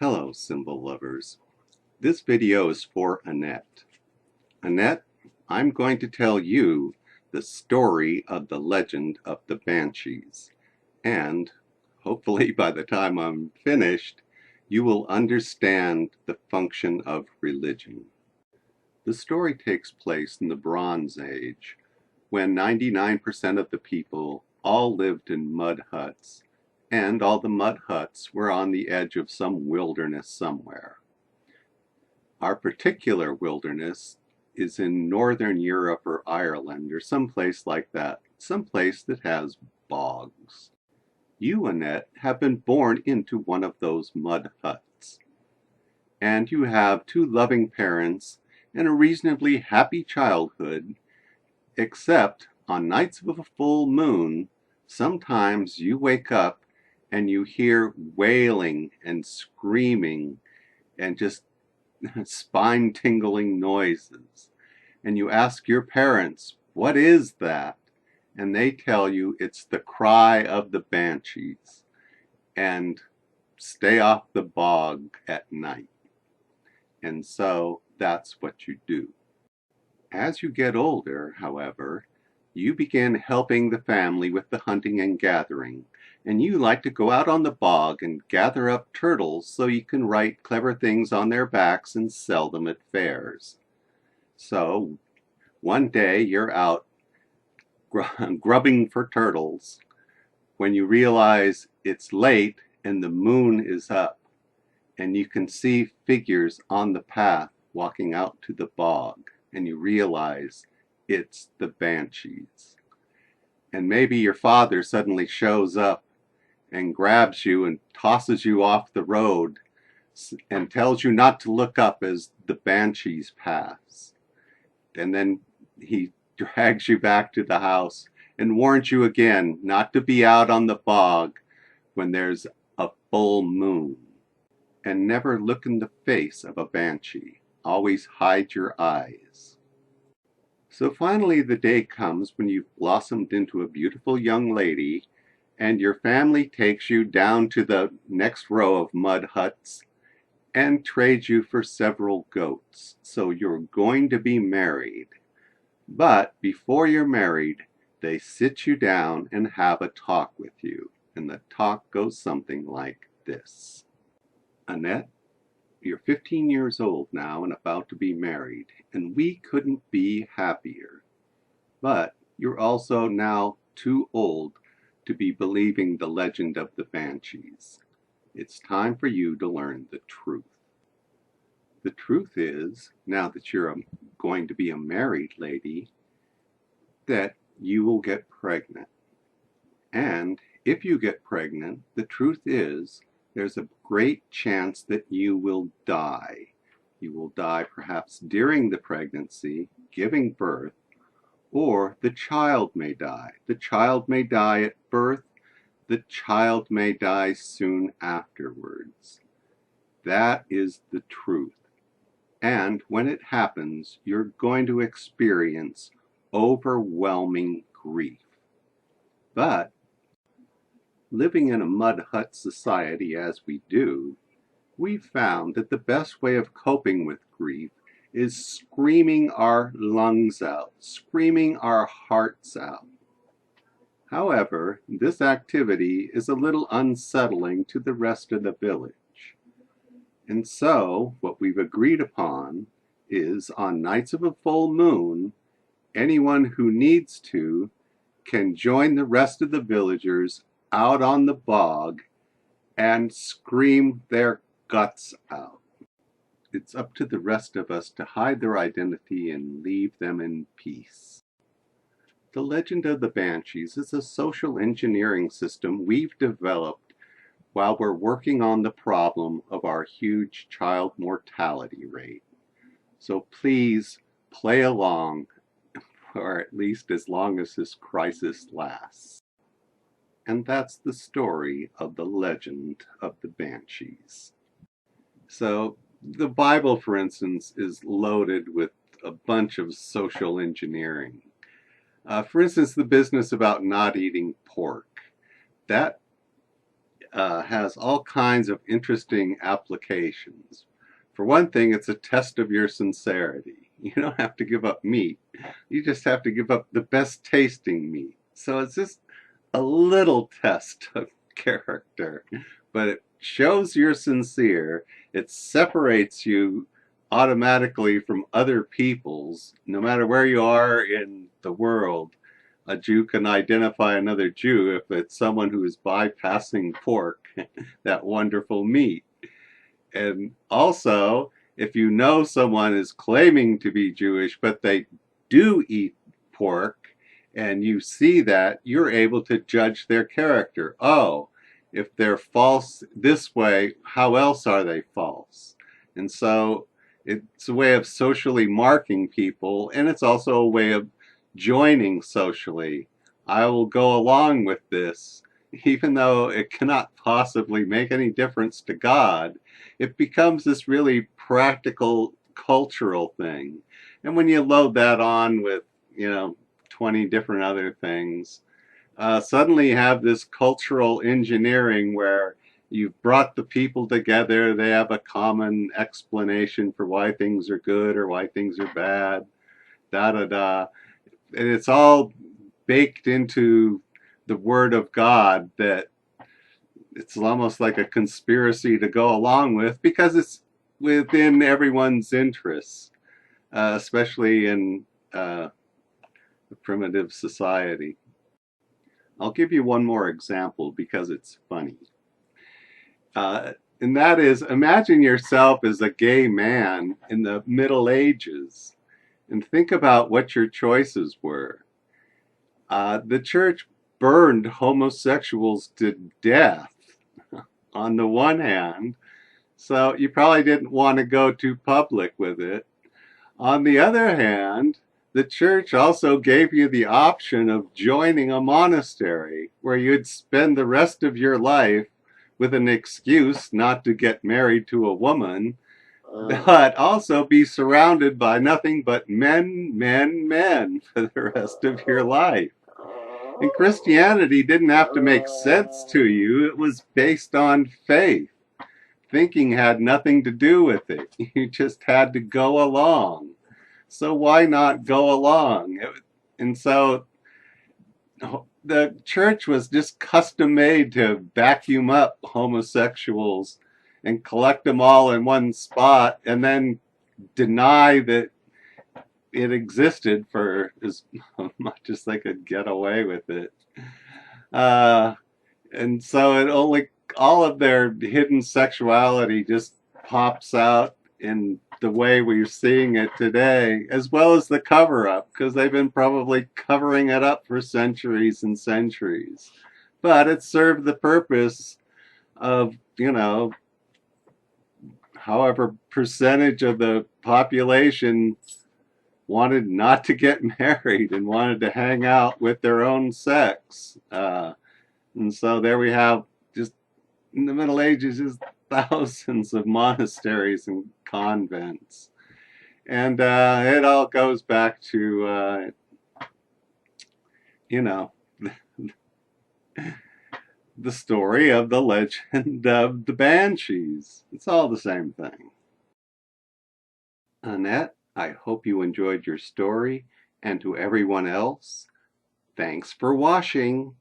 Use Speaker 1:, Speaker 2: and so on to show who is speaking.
Speaker 1: Hello, symbol lovers. This video is for Annette. Annette, I'm going to tell you the story of the legend of the Banshees. And hopefully by the time I'm finished, you will understand the function of religion. The story takes place in the Bronze Age, when 99% of the people all lived in mud huts, and all the mud huts were on the edge of some wilderness somewhere. Our particular wilderness is in Northern Europe or Ireland or someplace like that, someplace that has bogs. You, Annette, have been born into one of those mud huts, and you have two loving parents and a reasonably happy childhood, except on nights of a full moon, sometimes you wake up and you hear wailing and screaming and just spine-tingling noises. And you ask your parents, "What is that?" And they tell you it's the cry of the Banshees. And stay off the bog at night. And so that's what you do. As you get older, however, you begin helping the family with the hunting and gathering, and you like to go out on the bog and gather up turtles so you can write clever things on their backs and sell them at fairs. So one day you're out grubbing for turtles when you realize it's late and the moon is up, and you can see figures on the path walking out to the bog. And you realize it's the Banshees. And maybe your father suddenly shows up and grabs you and tosses you off the road and tells you not to look up as the Banshees pass. And then he drags you back to the house and warns you again not to be out on the bog when there's a full moon. And never look in the face of a banshee. Always hide your eyes. So finally the day comes when you've blossomed into a beautiful young lady, and your family takes you down to the next row of mud huts and trades you for several goats. So you're going to be married. But before you're married, they sit you down and have a talk with you. And the talk goes something like this. Annette, you're 15 years old now and about to be married, and we couldn't be happier. But you're also now too old to be believing the legend of the Banshees. It's time for you to learn the truth. The truth is, now that you're going to be a married lady, that you will get pregnant. And if you get pregnant, the truth is, there's a great chance that you will die. You will die perhaps during the pregnancy, giving birth, or the child may die. The child may die at birth. The child may die soon afterwards. That is the truth. And when it happens, you're going to experience overwhelming grief. But living in a mud hut society as we do, we've found that the best way of coping with grief is screaming our lungs out, screaming our hearts out. However, this activity is a little unsettling to the rest of the village. And so, what we've agreed upon is on nights of a full moon, anyone who needs to can join the rest of the villagers out on the bog and scream their guts out. It's up to the rest of us to hide their identity and leave them in peace. The legend of the Banshees is a social engineering system we've developed while we're working on the problem of our huge child mortality rate. So please play along, or at least as long as this crisis lasts. And that's the story of the legend of the Banshees. So the Bible, for instance, is loaded with a bunch of social engineering. For instance, the business about not eating pork. That has all kinds of interesting applications. For one thing, it's a test of your sincerity. You don't have to give up meat. You just have to give up the best tasting meat. So it's just a little test of character, but it shows you're sincere. It separates you automatically from other peoples, no matter where you are in the world. A Jew can identify another Jew if it's someone who is bypassing pork, that wonderful meat. And also, if you know someone is claiming to be Jewish, but they do eat pork, and you see that, you're able to judge their character. Oh, if they're false this way, how else are they false? And so it's a way of socially marking people, and it's also a way of joining socially. I will go along with this, even though it cannot possibly make any difference to God. It becomes this really practical cultural thing. And when you load that on with, 20 different other things, suddenly you have this cultural engineering where you've brought the people together. They have a common explanation for why things are good or why things are bad, da da da. And it's all baked into the Word of God that it's almost like a conspiracy to go along with because it's within everyone's interests, especially in a primitive society. I'll give you one more example because it's funny. Uh, and that is, imagine yourself as a gay man in the Middle Ages and think about what your choices were. The church burned homosexuals to death on the one hand, so you probably didn't want to go too public with it. On the other hand, the church also gave you the option of joining a monastery where you'd spend the rest of your life with an excuse not to get married to a woman, but also be surrounded by nothing but men, men, men for the rest of your life. And Christianity didn't have to make sense to you, it was based on faith. Thinking had nothing to do with it. You just had to go along. So why not go along? And so the church was just custom made to vacuum up homosexuals and collect them all in one spot and then deny that it existed for as much as they could get away with it. Uh, and so it only, all of their hidden sexuality just pops out in the way we're seeing it today, as well as the cover up, because they've been probably covering it up for centuries and centuries. But it served the purpose of, however percentage of the population wanted not to get married and wanted to hang out with their own sex. And so there we have, just in the Middle Ages, just thousands of monasteries and convents. And it all goes back to, you know, the story of the legend of the Banshees. It's all the same thing. Annette, I hope you enjoyed your story. And to everyone else, thanks for watching.